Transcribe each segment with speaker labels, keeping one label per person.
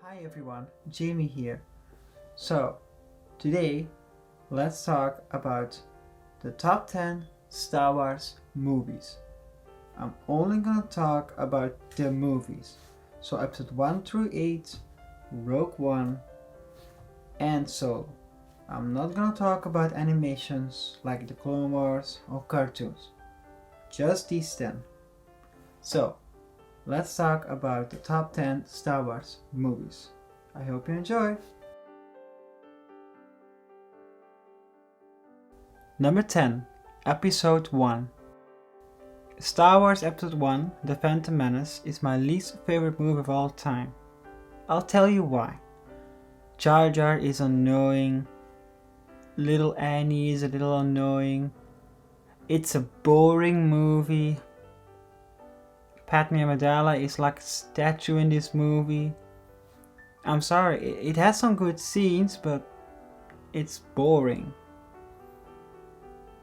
Speaker 1: Hi everyone, Jamie here. So, today let's talk about the top 10 Star Wars movies. I'm only gonna talk about the movies. So, episode 1 through 8, Rogue One, and Solo. I'm not gonna talk about animations like the Clone Wars or cartoons. Just these 10. So, let's talk about the top 10 Star Wars movies. I hope you enjoy. Number 10, Episode 1. Star Wars Episode 1, The Phantom Menace, is my least favorite movie of all time. I'll tell you why. Jar Jar is annoying. Little Annie is a little annoying. It's a boring movie. Padme Amidala is like a statue in this movie. I'm sorry, it has some good scenes, but it's boring.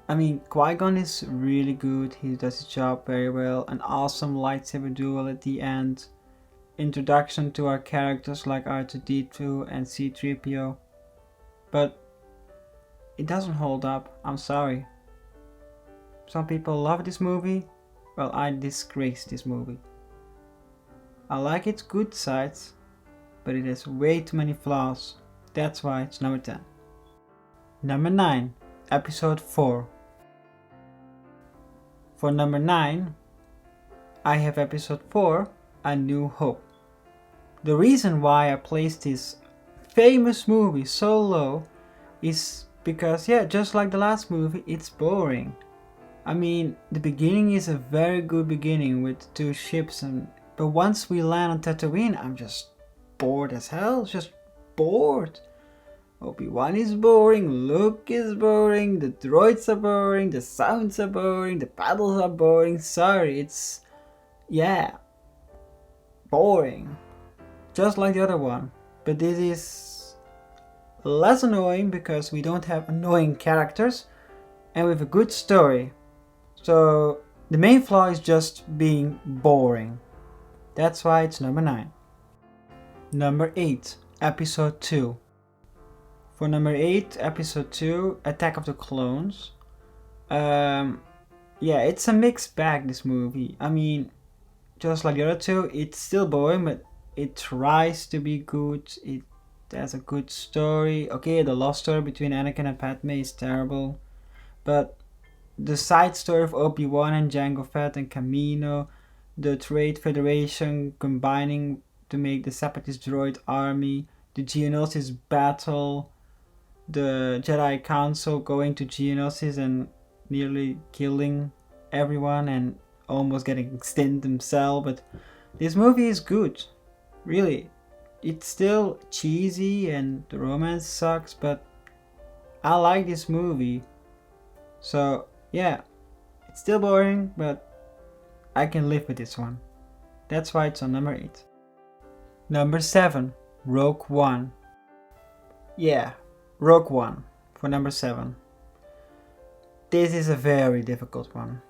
Speaker 1: I mean, Qui-Gon is really good, he does his job very well, an awesome lightsaber duel at the end, introduction to our characters like R2-D2 and C-3PO, but it doesn't hold up, I'm sorry. Some people love this movie, well, I disgrace this movie. I like its good sides, but it has way too many flaws, that's why it's number 10. Number 9, Episode 4. For number 9, I have Episode 4, A New Hope. The reason why I placed this famous movie so low is because, just like the last movie, it's boring. I mean, the beginning is a very good beginning with two ships, but once we land on Tatooine, I'm just bored as hell, just bored. Obi-Wan is boring, Luke is boring, the droids are boring, the sounds are boring, the battles are boring. Sorry, it's boring. Just like the other one. But this is less annoying because we don't have annoying characters and we have a good story. So the main flaw is just being boring. That's why it's number 9. Number 8, Episode 2. For number 8, Episode 2, Attack of the Clones. It's a mixed bag, this movie. I mean, just like the other two, it's still boring, but it tries to be good. It has a good story. Okay, the love story between Anakin and Padme is terrible. But the side story of Obi-Wan and Jango Fett and Kamino, the Trade Federation combining to make the Separatist droid army, the Geonosis battle, the Jedi Council going to Geonosis and nearly killing everyone and almost getting extinct themselves. But this movie is good, really. It's still cheesy and the romance sucks, but I like this movie. So it's still boring, but I can live with this one. That's why it's on number 8. Number 7, Rogue One. Rogue One for number 7. This is a very difficult one.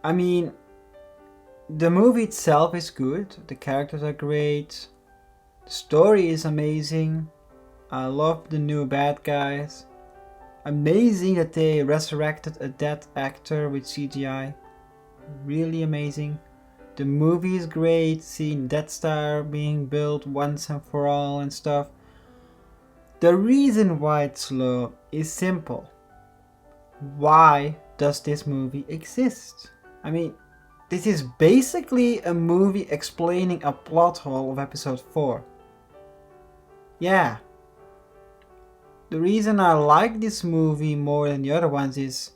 Speaker 1: I mean, the movie itself is good, the characters are great, the story is amazing, I love the new bad guys. Amazing that they resurrected a dead actor with CGI. Really amazing. The movie is great, seeing Death Star being built once and for all and stuff. The reason why it's low is simple. Why does this movie exist? I mean, this is basically a movie explaining a plot hole of Episode 4. The reason I like this movie more than the other ones is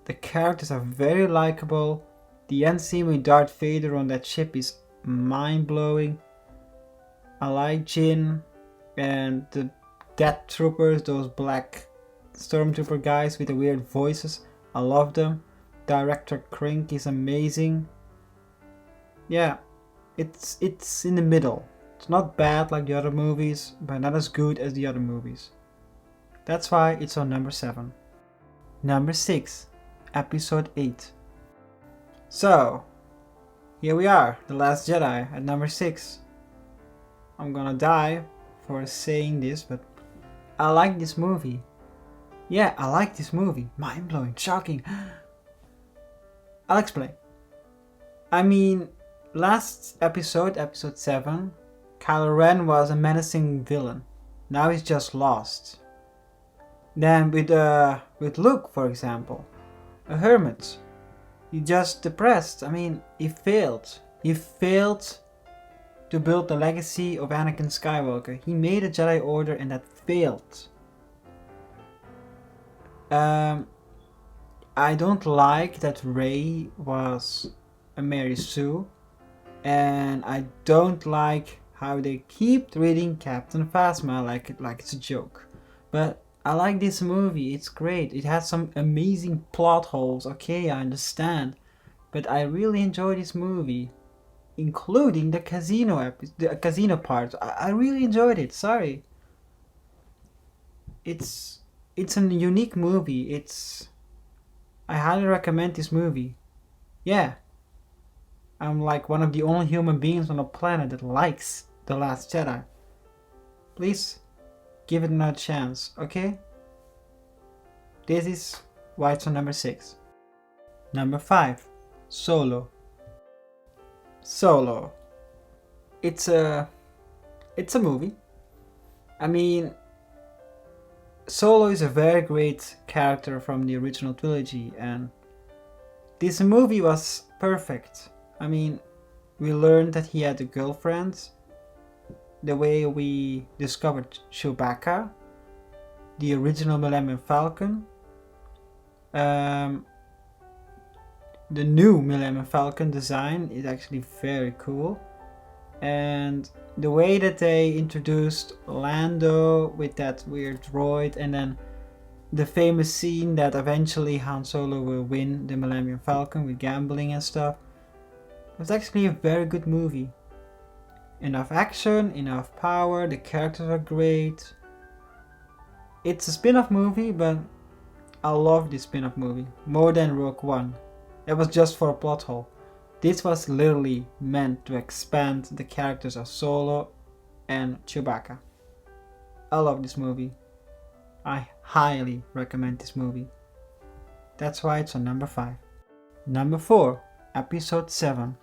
Speaker 1: the characters are very likable. The end scene with Darth Vader on that ship is mind-blowing. I like Jyn and the Death Troopers, those black stormtrooper guys with the weird voices. I love them. Director Krink is amazing. It's in the middle. It's not bad like the other movies, but not as good as the other movies. That's why it's on number 7. Number 6, Episode 8. So, here we are, The Last Jedi at number 6. I'm gonna die for saying this, but I like this movie. Yeah, I like this movie. Mind-blowing, shocking. I'll explain. I mean, last episode, episode 7, Kylo Ren was a menacing villain. Now he's just lost. Then with Luke, for example, a hermit. He's just depressed. I mean, he failed. He failed to build the legacy of Anakin Skywalker. He made a Jedi Order and that failed. I don't like that Rey was a Mary Sue, and I don't like how they keep treating Captain Phasma like it's a joke. But I like this movie, it's great. It has some amazing plot holes, okay, I understand. But I really enjoy this movie, including the casino part. I really enjoyed it, sorry. It's a unique movie. I highly recommend this movie. Yeah. I'm like one of the only human beings on the planet that likes The Last Jedi. Please give it another chance, okay? This is why it's on number 6. Number 5, Solo. Solo. It's a movie. I mean, Solo is a very great character from the original trilogy, and this movie was perfect. I mean, we learned that he had a girlfriend, the way we discovered Chewbacca, the original Millennium Falcon, the new Millennium Falcon design is actually very cool, and the way that they introduced Lando with that weird droid, and then the famous scene that eventually Han Solo will win the Millennium Falcon with gambling and stuff. It was actually a very good movie. Enough action, enough power, the characters are great. It's a spin-off movie, but I love this spin-off movie more than Rogue One. That was just for a plot hole. This was literally meant to expand the characters of Solo and Chewbacca. I love this movie. I highly recommend this movie. That's why it's on number 5. Number 4, Episode 7.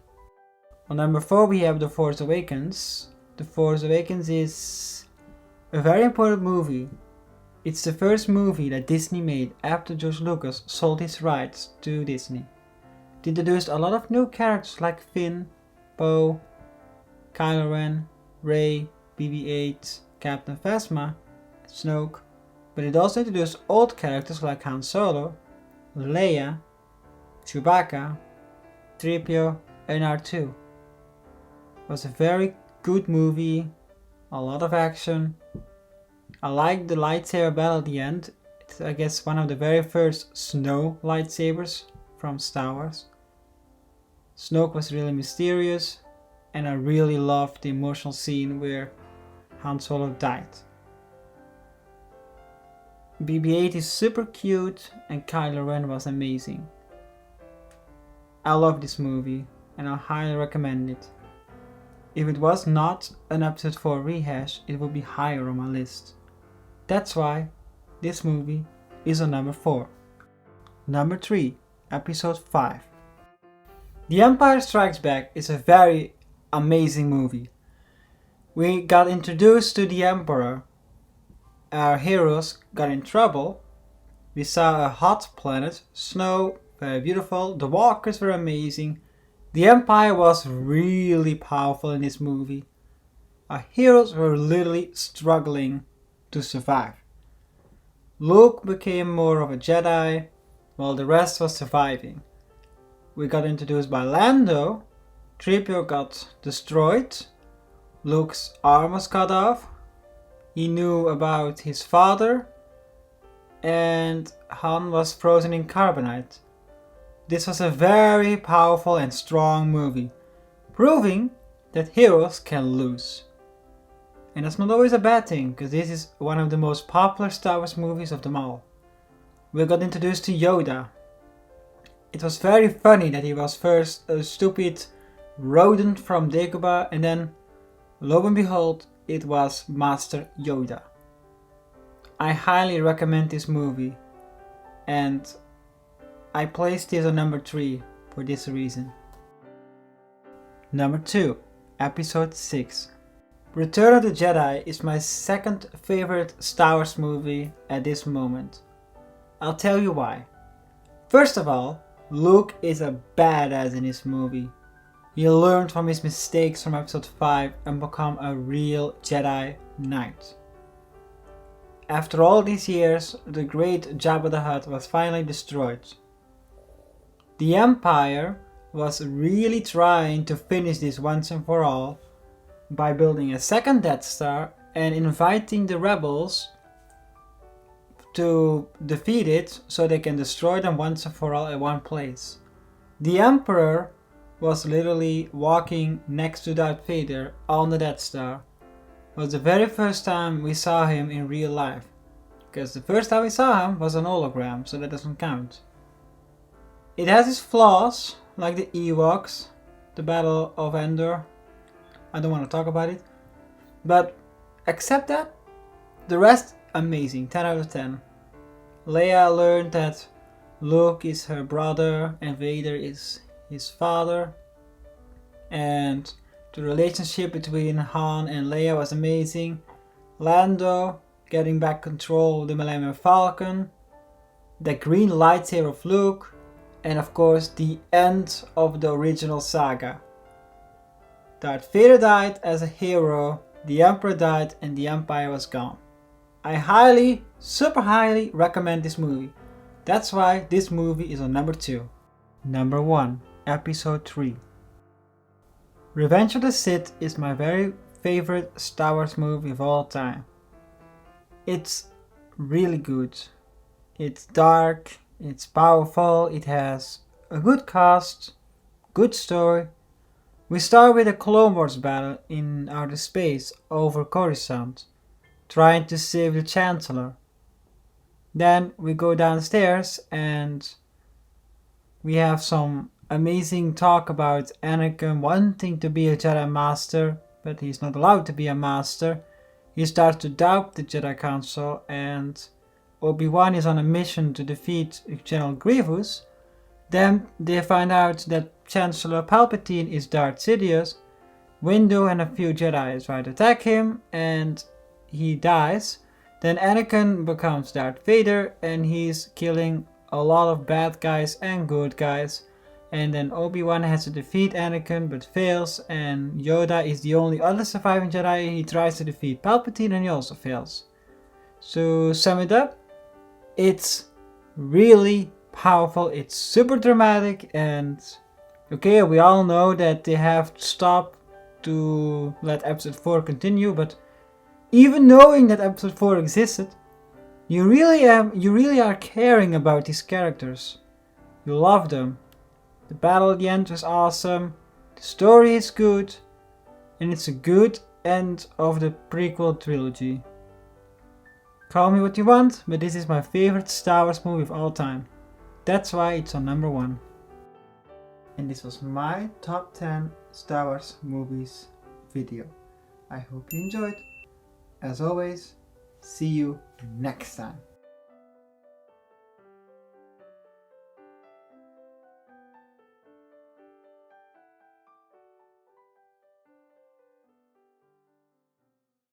Speaker 1: On number 4 we have The Force Awakens. The Force Awakens is a very important movie. It's the first movie that Disney made after George Lucas sold his rights to Disney. It introduced a lot of new characters like Finn, Poe, Kylo Ren, Rey, BB-8, Captain Phasma, Snoke, but it also introduced old characters like Han Solo, Leia, Chewbacca, 3PO, and R2. It was a very good movie, a lot of action. I liked the lightsaber battle at the end. It's, I guess, one of the very first snow lightsabers from Star Wars. Snoke was really mysterious, and I really loved the emotional scene where Han Solo died. BB-8 is super cute, and Kylo Ren was amazing. I love this movie, and I highly recommend it. If it was not an episode 4 rehash, it would be higher on my list. That's why this movie is on number 4. Number 3, Episode 5. The Empire Strikes Back is a very amazing movie. We got introduced to the Emperor. Our heroes got in trouble. We saw a hot planet, snow, very beautiful. The walkers were amazing. The Empire was really powerful in this movie. Our heroes were literally struggling to survive. Luke became more of a Jedi, while the rest was surviving. We got introduced by Lando. 3PO got destroyed. Luke's arm was cut off. He knew about his father. And Han was frozen in carbonite. This was a very powerful and strong movie, proving that heroes can lose. And that's not always a bad thing, because this is one of the most popular Star Wars movies of them all. We got introduced to Yoda. It was very funny that he was first a stupid rodent from Dagobah, and then, lo and behold, it was Master Yoda. I highly recommend this movie, and I placed this on number 3 for this reason. Number 2, Episode 6. Return of the Jedi is my second favorite Star Wars movie at this moment. I'll tell you why. First of all, Luke is a badass in this movie. He learned from his mistakes from episode 5 and become a real Jedi Knight. After all these years, the great Jabba the Hutt was finally destroyed. The Empire was really trying to finish this once and for all by building a second Death Star and inviting the rebels to defeat it so they can destroy them once and for all at one place. The Emperor was literally walking next to Darth Vader on the Death Star. It was the very first time we saw him in real life, because the first time we saw him was an hologram, so that doesn't count. It has its flaws, like the Ewoks, the Battle of Endor. I don't want to talk about it, but except that, the rest amazing, 10 out of 10. Leia learned that Luke is her brother and Vader is his father, and the relationship between Han and Leia was amazing. Lando getting back control of the Millennium Falcon, the green lightsaber of Luke, and of course the end of the original saga. Darth Vader died as a hero, the Emperor died, and the Empire was gone. I highly, super highly recommend this movie. That's why this movie is on number 2. Number 1, Episode 3. Revenge of the Sith is my very favorite Star Wars movie of all time. It's really good. It's dark, it's powerful, it has a good cast, good story. We start with a Clone Wars battle in outer space over Coruscant, trying to save the Chancellor. Then we go downstairs and we have some amazing talk about Anakin wanting to be a Jedi Master, but he's not allowed to be a Master. He starts to doubt the Jedi Council, and Obi-Wan is on a mission to defeat General Grievous. Then they find out that Chancellor Palpatine is Darth Sidious. Windu and a few Jedi try to attack him, and he dies. Then Anakin becomes Darth Vader, and he's killing a lot of bad guys and good guys. And then Obi-Wan has to defeat Anakin but fails, and Yoda is the only other surviving Jedi. He tries to defeat Palpatine and he also fails. So sum it up, it's really powerful, it's super dramatic, and okay, we all know that they have to stop to let episode 4 continue, but even knowing that episode 4 existed, you really are caring about these characters. You love them. The battle at the end was awesome, the story is good, and it's a good end of the prequel trilogy. Call me what you want, but this is my favorite Star Wars movie of all time. That's why it's on number 1. And this was my top 10 Star Wars movies video. I hope you enjoyed. As always, see you next time.